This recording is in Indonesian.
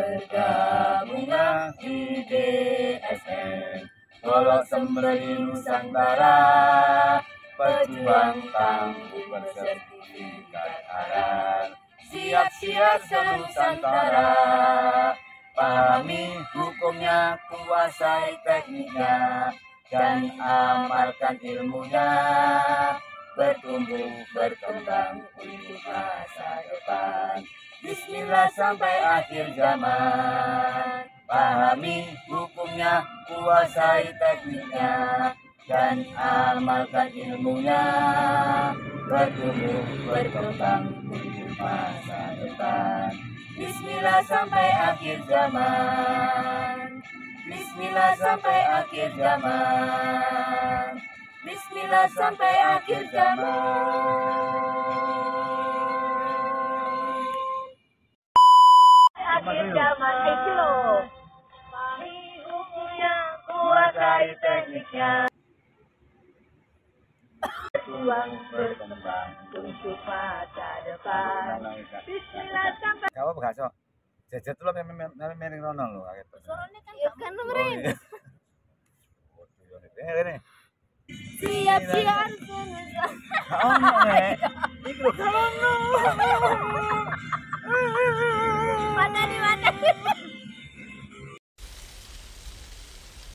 Bergabunglah di DSN, Golok Sembeli Nusantara, pejuang tangguh bersertifikat halal. Siap-siap senusantara, pahami hukumnya, kuasai tekniknya, dan amalkan ilmunya, bertumbuh berkembang untuk masa depan. Bismillah sampai akhir zaman. Pahami hukumnya, kuasai tekniknya, dan amalkan ilmunya, bertumbuh berkembang untuk masa depan. Bismillah sampai akhir zaman. Bismillah sampai akhir zaman. Bismillah sampai akhir zaman. Akhir zaman itu loh. Pahami hukumnya, kuasai tekniknya, berjuang berkembang untuk masa depan. Bismillah sampai. Kamu begaso. Jajet lo mering rono lo kaget. Suaranya kan ya kan nomering. Ini. Siap-siap. Oh, nek.